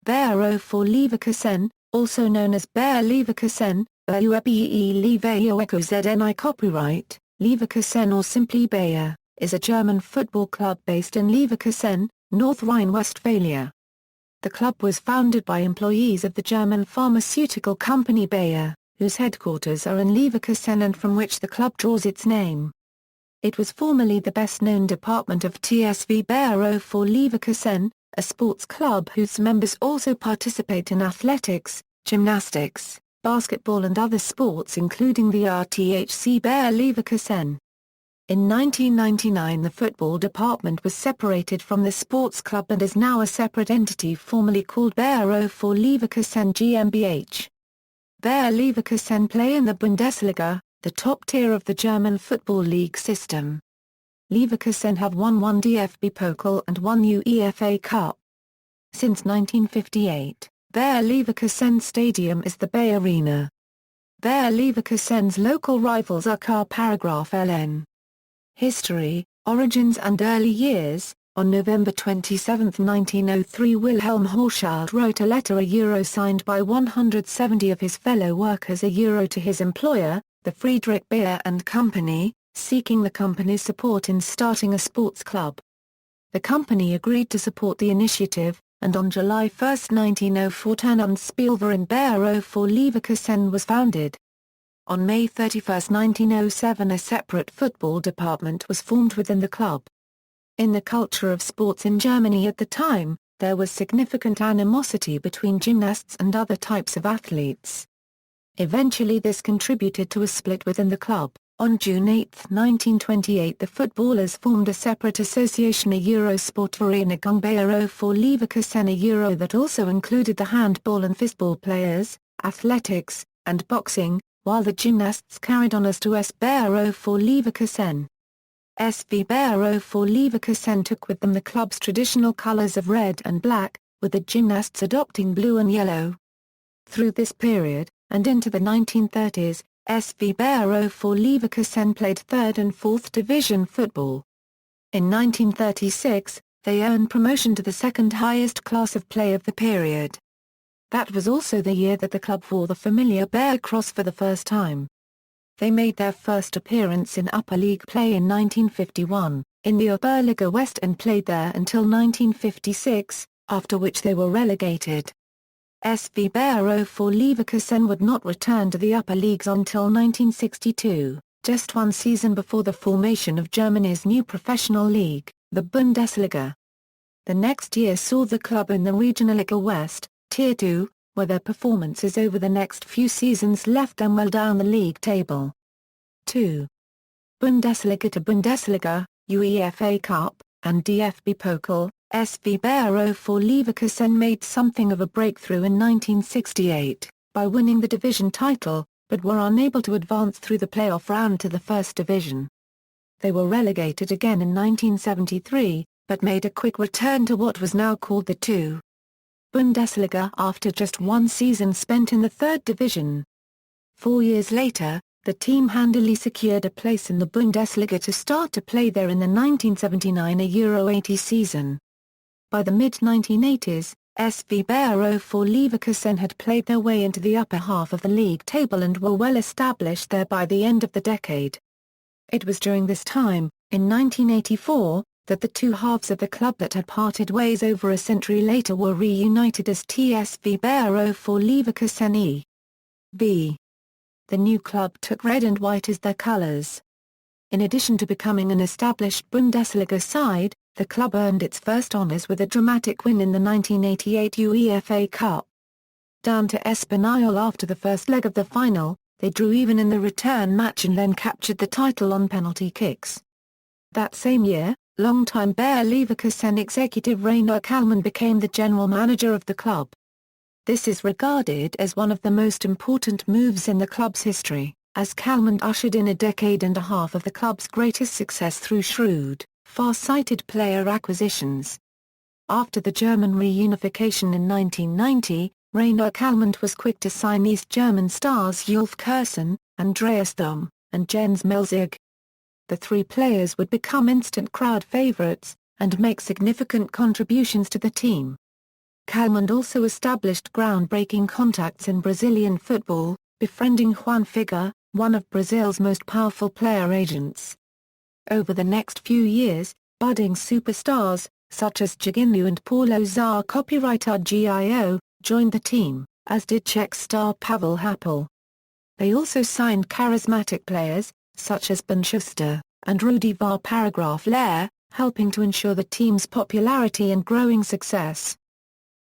Bayer for Leverkusen, also known as Bayer Leverkusen, ʻleːv kuːzn. Copyright, Leverkusen or simply Bayer, is a German football club based in Leverkusen, North Rhine-Westphalia. The club was founded by employees of the German pharmaceutical company Bayer, whose headquarters are in Leverkusen and from which the club draws its name. It was formerly the best-known department of TSV Bayer for Leverkusen, a sports club whose members also participate in athletics, gymnastics, basketball and other sports including the RTHC Bayer Leverkusen. In 1999 the football department was separated from the sports club and is now a separate entity formerly called Bayer for Leverkusen GmbH. Bayer Leverkusen play in the Bundesliga, the top tier of the German football league system. Leverkusen have won one DFB Pokal and one UEFA Cup. Since 1958, Bayer Leverkusen Stadium is the Bayer Arena. Bayer Leverkusen's local rivals are {LN. History, origins and early years. On November 27, 1903 Wilhelm Horschelt wrote a letter signed by 170 of his fellow workers to his employer, the Friedrich Bayer and Company, seeking the company's support in starting a sports club. The company agreed to support the initiative, and on July 1, 1904 Turnungsspielverein Bayer for Leverkusen was founded. On May 31, 1907 a separate football department was formed within the club. In the culture of sports in Germany at the time, there was significant animosity between gymnasts and other types of athletes. Eventually this contributed to a split within the club. On June 8, 1928 the footballers formed a separate association Sportvereinigung Bayer for Leverkusen that also included the handball and fistball players, athletics, and boxing, while the gymnasts carried on as to Bayer for Leverkusen. SV Bayer for Leverkusen took with them the club's traditional colors of red and black, with the gymnasts adopting blue and yellow. Through this period, and into the 1930s, SV Bayer for Leverkusen played 3rd and 4th division football. In 1936, they earned promotion to the second highest class of play of the period. That was also the year that the club wore the familiar Bayer cross for the first time. They made their first appearance in Upper League play in 1951, in the Oberliga West and played there until 1956, after which they were relegated. SV Bayer for Leverkusen would not return to the upper leagues until 1962, just one season before the formation of Germany's new professional league, the Bundesliga. The next year saw the club in the Regionalliga West, Tier 2, where their performances over the next few seasons left them well down the league table. 2. Bundesliga to Bundesliga, UEFA Cup, and DFB Pokal. SV Bayer for Leverkusen made something of a breakthrough in 1968, by winning the division title, but were unable to advance through the playoff round to the first division. They were relegated again in 1973, but made a quick return to what was now called the 2. Bundesliga after just one season spent in the 3rd division. 4 years later, the team handily secured a place in the Bundesliga to start to play there in the 1979 Euro 80 season. By the mid-1980s, SV Bayer for Leverkusen had played their way into the upper half of the league table and were well established there by the end of the decade. It was during this time, in 1984, that the two halves of the club that had parted ways over a century later were reunited as TSV Bayer for Leverkusen e.V. The new club took red and white as their colors. In addition to becoming an established Bundesliga side, the club earned its first honors with a dramatic win in the 1988 UEFA Cup. Down to Espanyol after the first leg of the final, they drew even in the return match and then captured the title on penalty kicks. That same year, longtime Bayer Leverkusen executive Rainer Kallmann became the general manager of the club. This is regarded as one of the most important moves in the club's history, as Kallmann ushered in a decade and a half of the club's greatest success through shrewd, far-sighted player acquisitions. After the German reunification in 1990, Rainer Kallmann was quick to sign East German stars Ulf Kirsten, Andreas Thom, and Jens Melzig. The three players would become instant crowd favorites, and make significant contributions to the team. Kalmund also established groundbreaking contacts in Brazilian football, befriending Juan Figa, one of Brazil's most powerful player agents. Over the next few years, budding superstars, such as Jorginho and Paulo Czar copywriter Gio, joined the team, as did Czech star Pavel Happel. They also signed charismatic players, such as Ben Schuster, and Rudi var Paragraph Lehr, helping to ensure the team's popularity and growing success.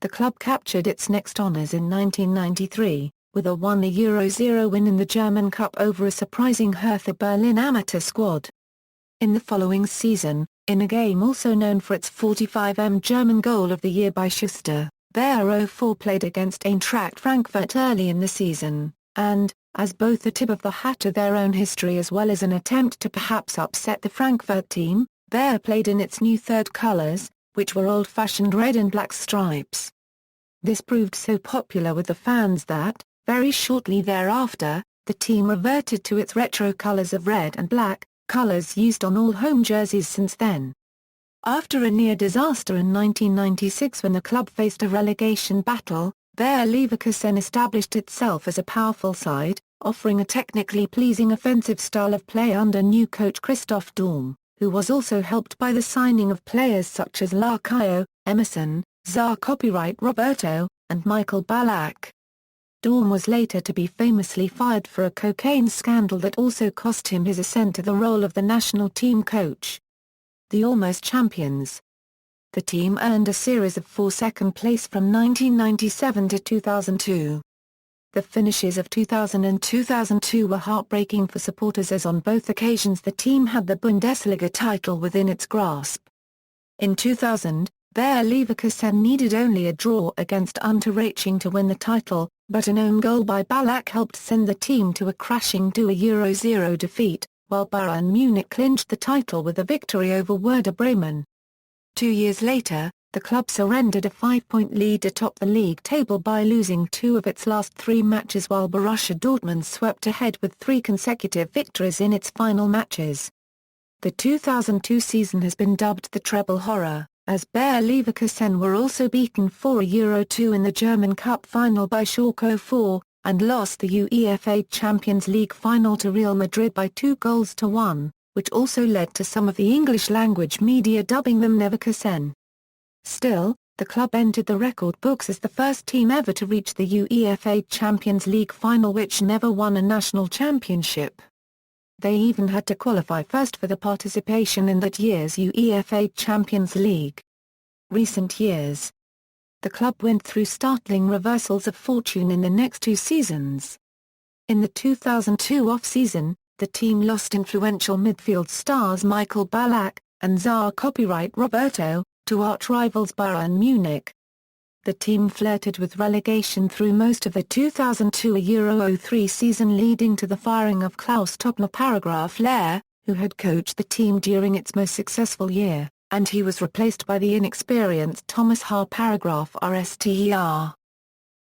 The club captured its next honours in 1993, with a 1-0 win in the German Cup over a surprising Hertha Berlin amateur squad. In the following season, in a game also known for its 45m German goal of the year by Schuster, Bayer 04 played against Eintracht Frankfurt early in the season, and, as both a tip of the hat to their own history as well as an attempt to perhaps upset the Frankfurt team, Bayer played in its new third colours, which were old-fashioned red and black stripes. This proved so popular with the fans that, very shortly thereafter, the team reverted to its retro colours of red and black, colours used on all home jerseys since then. After a near disaster in 1996 when the club faced a relegation battle, Bayer Leverkusen established itself as a powerful side, offering a technically pleasing offensive style of play under new coach Christoph Daum, who was also helped by the signing of players such as Larkaio, Emerson, Czar copyright Roberto, and Michael Ballack. Daum was later to be famously fired for a cocaine scandal that also cost him his ascent to the role of the national team coach. The almost champions. The team earned a series of 4 second place from 1997 to 2002. The finishes of 2000 and 2002 were heartbreaking for supporters as on both occasions the team had the Bundesliga title within its grasp. In 2000, Bayer Leverkusen needed only a draw against Unterhaching to win the title, but an own goal by Ballack helped send the team to a crashing 2-0 defeat, while Bayern Munich clinched the title with a victory over Werder Bremen. 2 years later, the club surrendered a 5-point lead atop the league table by losing 2 of its last 3 matches while Borussia Dortmund swept ahead with 3 consecutive victories in its final matches. The 2002 season has been dubbed the treble horror, as Bayer Leverkusen were also beaten 4-2 in the German Cup final by Schalke 04, and lost the UEFA Champions League final to Real Madrid by 2-1, which also led to some of the English-language media dubbing them Leverkusen. Still, the club entered the record books as the first team ever to reach the UEFA Champions League final which never won a national championship. They even had to qualify first for the participation in that year's UEFA Champions League. Recent years. The club went through startling reversals of fortune in the next 2 seasons. In the 2002 off-season, the team lost influential midfield stars Michael Ballack and Czar copyright Roberto to arch-rivals Bayern Munich. The team flirted with relegation through most of the 2002-03 season, leading to the firing of Klaus Toppner Paragraph Lehr, who had coached the team during its most successful year, and he was replaced by the inexperienced Thomas H. Paragraph Rster.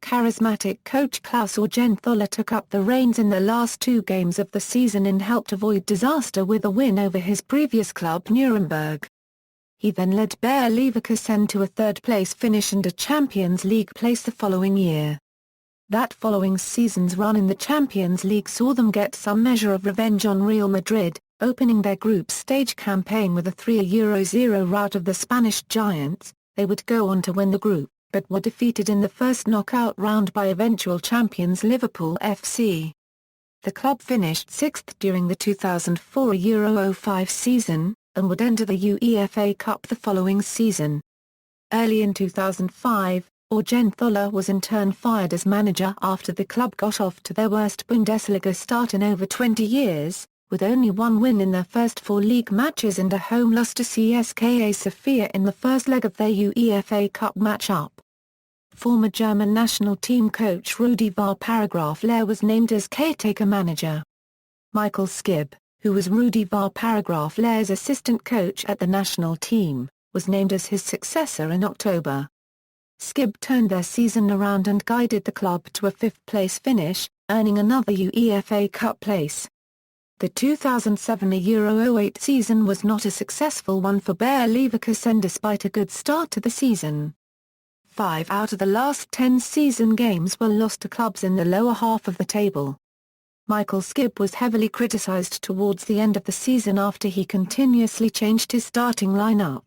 Charismatic coach Klaus Augenthaler took up the reins in the last 2 games of the season and helped avoid disaster with a win over his previous club Nuremberg. He then led Bayer Leverkusen to a 3rd-place finish and a Champions League place the following year. That following season's run in the Champions League saw them get some measure of revenge on Real Madrid, opening their group stage campaign with a 3-0 rout of the Spanish giants. They would go on to win the group, but were defeated in the first knockout round by eventual champions Liverpool FC. The club finished 6th during the 2004-05 season, and would enter the UEFA Cup the following season. Early in 2005, Augenthaler was in turn fired as manager after the club got off to their worst Bundesliga start in over 20 years, with only 1 win in their first 4 league matches and a home loss to CSKA Sofia in the first leg of their UEFA Cup match-up. Former German national team coach Rudi var Paragraph Lehr was named as caretaker manager. Michael Skibb, who was Rudi var Paragraph Lehr's assistant coach at the national team, was named as his successor in October. Skibb turned their season around and guided the club to a 5th-place finish, earning another UEFA Cup place. The 2007-08 season was not a successful one for Bayer Leverkusen despite a good start to the season. 5 out of the last 10 season games were lost to clubs in the lower half of the table. Michael Skibb was heavily criticised towards the end of the season after he continuously changed his starting lineup.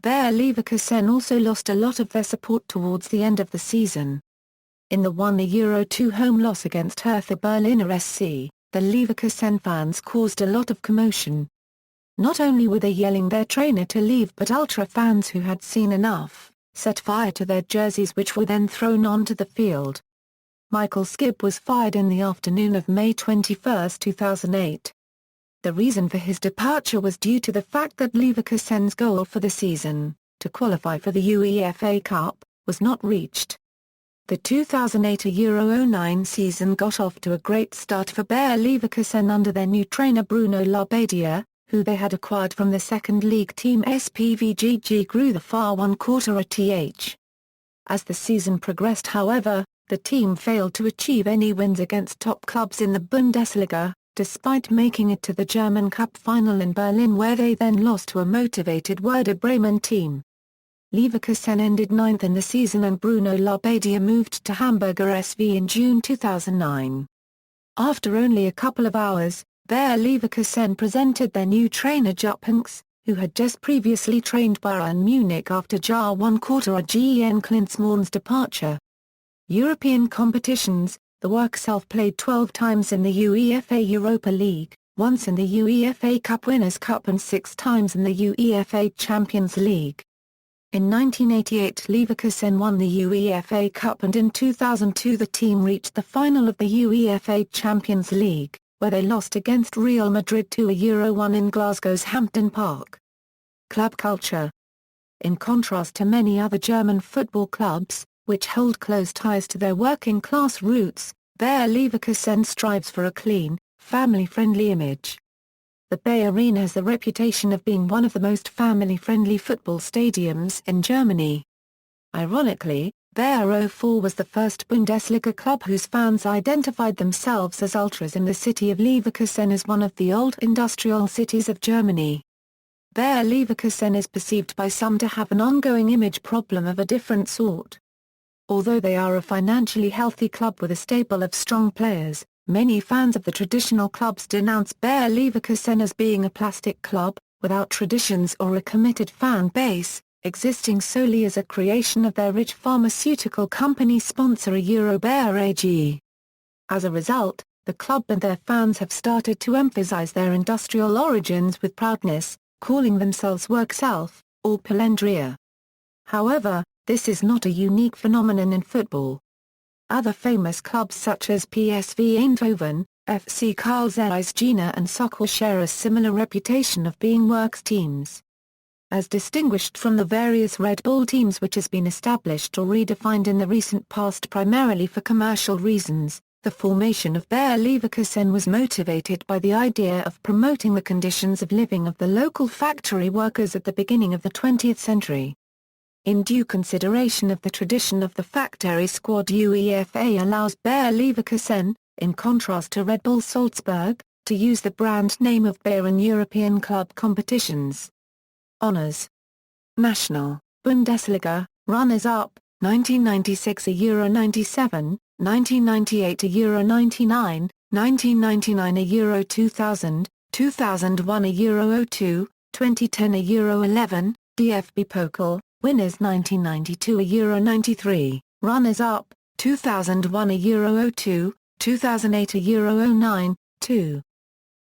Bayer Leverkusen also lost a lot of their support towards the end of the season. In the 1-2 home loss against Hertha Berliner SC, the Leverkusen fans caused a lot of commotion. Not only were they yelling their trainer to leave, but ultra fans who had seen enough, set fire to their jerseys, which were then thrown onto the field. Michael Skibb was fired in the afternoon of May 21, 2008. The reason for his departure was due to the fact that Leverkusen's goal for the season, to qualify for the UEFA Cup, was not reached. The 2008-09 season got off to a great start for Bayer Leverkusen under their new trainer Bruno Labbadia, who they had acquired from the second league team SPVGG Greuther Fahrenheit. As the season progressed, however, the team failed to achieve any wins against top clubs in the Bundesliga, despite making it to the German Cup final in Berlin, where they then lost to a motivated Werder Bremen team. Leverkusen ended 9th in the season and Bruno Labbadia moved to Hamburger SV in June 2009. After only a couple of hours, Bayer Leverkusen presented their new trainer Jupp Heynckes, who had just previously trained Bayern Munich after Jan Klinsmann's departure. European competitions: the Workself played 12 times in the UEFA Europa League, once in the UEFA Cup Winners' Cup and 6 times in the UEFA Champions League. In 1988 Leverkusen won the UEFA Cup, and in 2002 the team reached the final of the UEFA Champions League, where they lost against Real Madrid 2-1 in Glasgow's Hampden Park. Club culture. In contrast to many other German football clubs, which hold close ties to their working-class roots, Bayer Leverkusen strives for a clean, family-friendly image. The Bayer Arena has the reputation of being one of the most family-friendly football stadiums in Germany. Ironically, Bayer 04 was the first Bundesliga club whose fans identified themselves as ultras, in the city of Leverkusen as one of the old industrial cities of Germany. Bayer Leverkusen is perceived by some to have an ongoing image problem of a different sort. Although they are a financially healthy club with a stable of strong players, many fans of the traditional clubs denounce Bayer Leverkusen as being a plastic club, without traditions or a committed fan base, existing solely as a creation of their rich pharmaceutical company sponsor Bayer AG. As a result, the club and their fans have started to emphasize their industrial origins with proudness, calling themselves Workself, or Polendria. However, this is not a unique phenomenon in football. Other famous clubs such as PSV Eindhoven, FC Karl Zeiss Jena and Sokol share a similar reputation of being works teams. As distinguished from the various Red Bull teams which has been established or redefined in the recent past primarily for commercial reasons, the formation of Bayer Leverkusen was motivated by the idea of promoting the conditions of living of the local factory workers at the beginning of the 20th century. In due consideration of the tradition of the factory squad, UEFA allows Bayer Leverkusen, in contrast to Red Bull Salzburg, to use the brand name of Bayer in European club competitions. Honours: National, Bundesliga, runners-up, 1996 Euro 97, 1998 Euro 99, 1999 Euro 2000, 2001 Euro 02, 2010 Euro 11, DFB Pokal, winners 1992 Euro 93, runners-up, 2001 Euro 02, 2008 Euro 09, 2.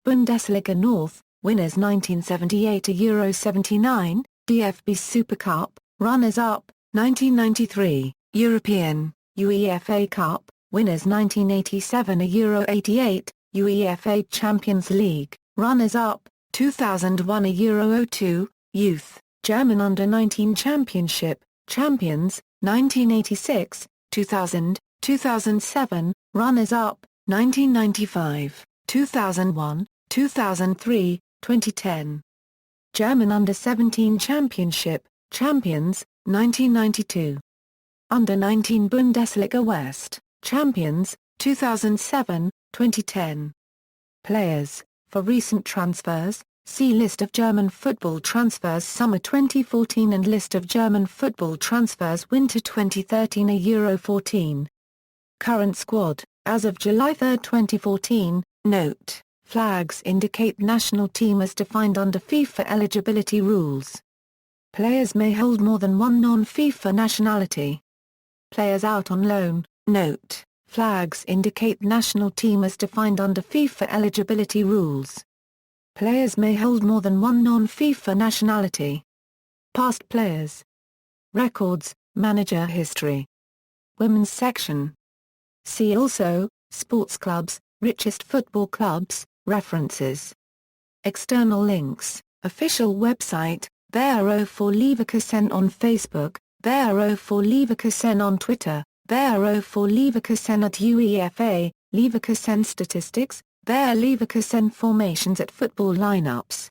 Bundesliga North, winners 1978 Euro 79, DFB Super Cup, runners-up, 1993, European, UEFA Cup, winners 1987 Euro 88, UEFA Champions League, runners-up, 2001 Euro 02, Youth, German Under-19 Championship, champions, 1986, 2000, 2007, runners-up, 1995, 2001, 2003, 2010. German Under-17 Championship, champions, 1992. Under-19 Bundesliga West, champions, 2007, 2010. Players, for recent transfers, See List of German football transfers summer 2014 and List of German football transfers winter 2013 Euro 14. Current squad, as of July 3, 2014, note, flags indicate national team as defined under FIFA eligibility rules. Players may hold more than one non-FIFA nationality. Players out on loan, note, flags indicate national team as defined under FIFA eligibility rules. Players may hold more than one non-FIFA nationality. Past players. Records, manager history. Women's section. See also, sports clubs, richest football clubs, references. External links, official website, Bayer for Leverkusen on Facebook, Bayer for Leverkusen on Twitter, Bayer for Leverkusen at UEFA, Leverkusen statistics, Bayer Leverkusen formations at football lineups.